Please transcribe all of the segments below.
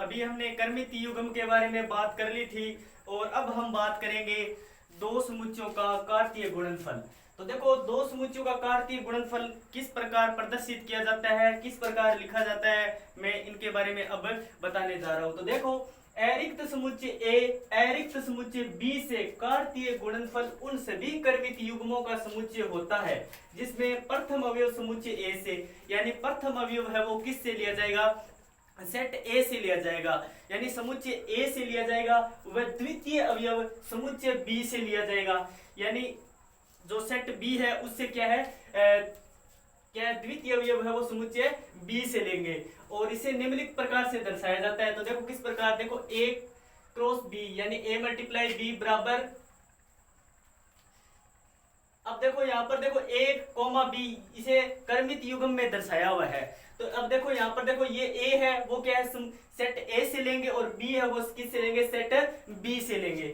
अभी हमने कर्मित युग्म के बारे में बात कर ली थी और अब हम बात करेंगे दो समुच्चयों का कार्तीय गुणनफल। तो देखो, दो समुच्चयों का कार्तीय गुणनफल किस प्रकार प्रदर्शित किया जाता है, किस प्रकार लिखा जाता है, मैं इनके बारे में अब बताने जा रहा हूं। तो देखो, अरिक्त समुच्चय ए अरिक्त समुच्चय बी से कार्तीय गुणनफल उन सभी कर्मित युग्मों का समुच्चय होता है जिसमें प्रथम अवयव समुच्चय ए से, यानी प्रथम अवयव है वो किससे लिया जाएगा, सेट ए से लिया जाएगा, यानी समुच्चय ए से लिया जाएगा। वह द्वितीय अवयव समुच्चय बी से लिया जाएगा, यानी जो सेट बी है उससे क्या है, क्या द्वितीय अवयव है वो समुच्चय बी से लेंगे और इसे निम्नलिखित प्रकार से दर्शाया जाता है। तो देखो किस प्रकार, देखो ए क्रॉस बी यानी ए मल्टीप्लाई बी बराबर, अब देखो यहाँ पर देखो ए कोमा बी, इसे कर्मित युग्म में दर्शाया हुआ है। तो अब देखो यहाँ पर देखो, ये ए है वो क्या है, सेट ए से लेंगे और बी है वो किस से लेंगे, सेट बी से लेंगे।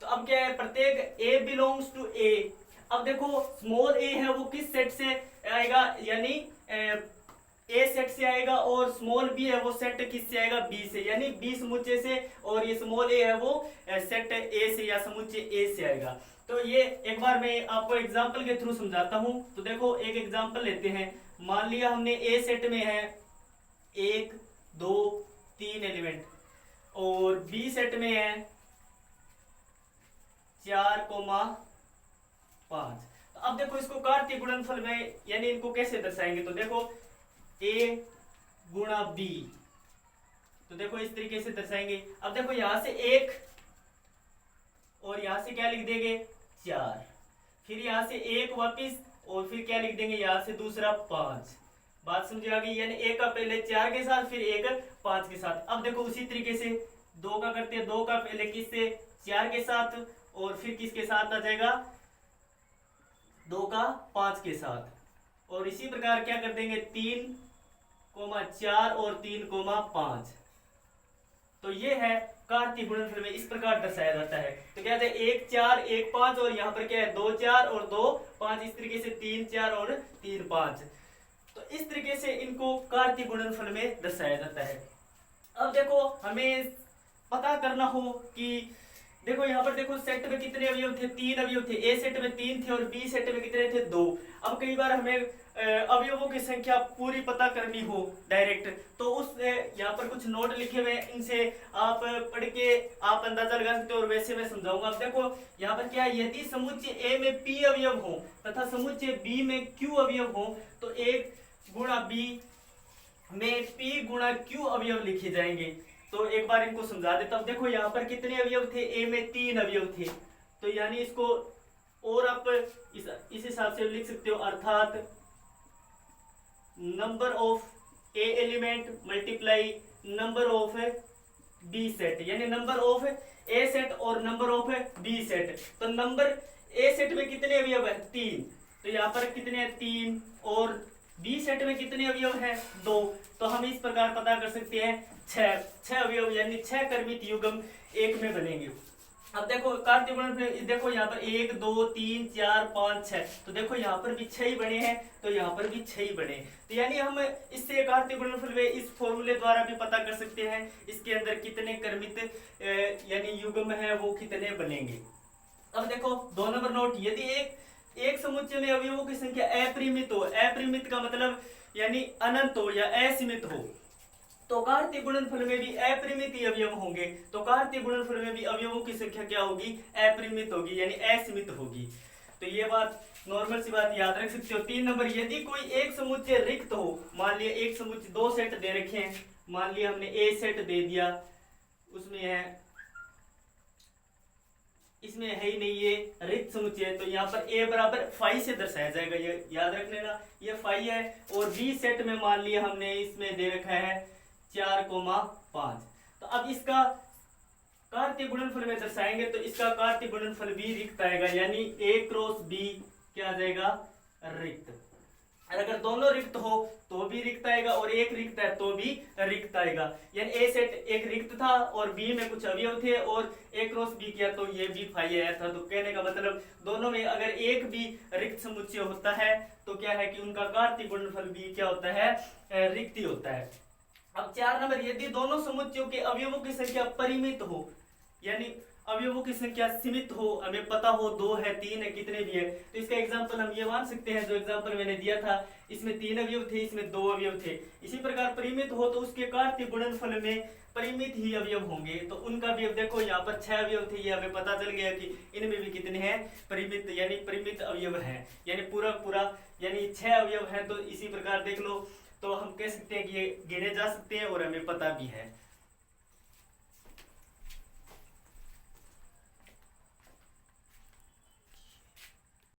तो अब क्या है, प्रत्येक ए बिलोंग्स टू ए। अब देखो स्मॉल ए है वो किस सेट से आएगा, यानी ए सेट से आएगा, और स्मॉल बी है वो सेट किससे आएगा, बी से, यानी बी समुच्चय से, और ये स्मॉल ए है वो सेट ए से या समुच्चय ए से आएगा। तो ये एक बार मैं आपको एग्जांपल के थ्रू समझाता हूं। तो देखो एक एग्जांपल लेते हैं। मान लिया हमने ए सेट में है 1 2 3 एलिमेंट और बी सेट में है 4 5। तो अब देखो इसको कार्तीय गुणनफल में यानी इनको कैसे दर्शाएंगे। तो देखो ए गुणा बी, तो देखो इस तरीके से दर्शाएंगे। अब देखो यहां से 1 और यहां से क्या लिख देंगे 4, फिर यहां से 1 वापिस और फिर क्या लिख देंगे यहां से दूसरा 5। बात समझ आ गई, यानी 1 का पहले 4 के साथ फिर 1 5 के साथ। अब देखो उसी तरीके से 2 का करते हैं, 2 का पहले किससे 4 के साथ और फिर किसके साथ आ जाएगा 2 का 5 के साथ, और इसी प्रकार क्या कर देंगे 3 4 और 3 5। तो ये है कार्तीय गुणनफल में इस प्रकार दर्शाया जाता है। तो क्या है 1 4 1 5 और यहाँ पर क्या है 2 4 और 2 5, इस तरीके से 3 4 और 3 5। तो इस तरीके से इनको कार्तीय गुणनफल में दर्शाया जाता है। अब देखो हमें पता करना हो कि देखो यहाँ पर देखो सेट में कितने अवयव थे, 3 अवयव थे। ए सेट में 3 थे और बी सेट में कितने थे 2। अब कई बार हमें अवयवों की संख्या पूरी पता करनी हो डायरेक्ट, तो उस यहाँ पर कुछ नोट लिखे हुए हैं, इनसे आप पढ़ के आप अंदाजा लगा सकते हो और वैसे मैं समझाऊंगा। अब देखो यहाँ पर क्या है, यदि समुच्चय ए में पी अवयव हो तथा समुच्चय बी में क्यू अवयव हो तो एक गुणा बी में पी गुणा क्यू अवयव लिखे जाएंगे। तो एक बार इनको समझा देता हूं। देखो यहाँ पर कितने अवयव थे, ए में 3 अवयव थे, तो यानी इसको और आप इस हिसाब से लिख सकते हो, अर्थात number of A element multiply number of B set, यानी नंबर ऑफ ए सेट और नंबर ऑफ बी सेट। तो नंबर ए सेट में कितने अवयव है 3, तो यहाँ पर कितने हैं 3, और बी सेट में कितने अवयव हैं 2। तो हम इस प्रकार पता कर सकते हैं 6 अवयव, यानी 6 कर्मित युग्म एक में बनेंगे। अब देखो कार्तीय गुणनफल, देखो यहाँ पर 1 2 3 4 5 6, तो देखो यहाँ पर भी 6 ही बने हैं, तो यहाँ पर भी 6 ही बने। तो यानी हम इससे कार्तीय गुणनफल में इस फॉर्मूले द्वारा भी पता कर सकते हैं इसके अंदर कितने कर्मित यानी युग्म है वो कितने बनेंगे। अब देखो 2 नंबर नोट, यदि एक समुच्चय में अवयवों की संख्या अपरिमित हो, अपरिमित का मतलब यानी अनंत हो या असीमित हो, तो कार्तीय गुणनफल में भी अपरिमित ही अवयव होंगे। तो कार्तीय गुणनफल में भी अवयवों की संख्या क्या होगी, अपरिमित होगी, यानी असीमित होगी। तो ये बात नॉर्मल सी बात याद रख सकते हो। 3 नंबर, यदि कोई एक समुच्चय रिक्त हो, मान लिया एक समुच्चय 2 सेट दे रखे हैं, मान लिया हमने ए सेट दे दिया, उसमें है इसमें है ही नहीं ये रिक्त समुच्चय, तो यहाँ पर a बराबर 5 से दर्शाया जाएगा, ये याद रख लेना, ये 5 है। और b सेट में मान लिया हमने इसमें दे रखा है 4 5। तो अब इसका कार्तीय गुणनफल में दर्शाएंगे तो इसका कार्तीय गुणनफल भी रिक्त आएगा, यानी a क्रॉस b क्या आ जाएगा रिक्त। अगर दोनों रिक्त हो तो भी रिक्त आएगा और एक रिक्त है तो भी रिक्त आएगा, यानी ए सेट एक रिक्त था और बी में कुछ अवयव थे और ए क्रॉस बी किया तो ये भी 5 आया था। तो कहने का मतलब दोनों में अगर एक भी रिक्त समुच्चय होता है तो क्या है कि उनका कार्तीय गुणनफल भी क्या होता है, रिक्त ही होता है। अब 4 नंबर, यदि दोनों समुच्चयों के अवयवों की संख्या परिमित हो, यानी अवयवों की संख्या सीमित हो, हमें पता हो 2 है 3 है कितने भी है, तो इसका एग्जांपल हम ये मान सकते हैं, जो एग्जांपल मैंने दिया था इसमें 3 अवयव थे, इसमें 2 अवयव थे। इसी प्रकार परिमित हो तो उसके कार्तीय गुणनफल में परिमित ही अवयव होंगे, तो उनका अवयव देखो यहाँ पर 6 अवयव थे, ये हमें पता चल गया कि इनमें भी कितने हैं, परिमित, यानी परिमित अवयव हैं, यानी पूरा पूरा यानी 6 अवयव हैं। तो इसी प्रकार देख लो, तो हम कह सकते हैं कि ये गिने जा सकते हैं और हमें पता भी है।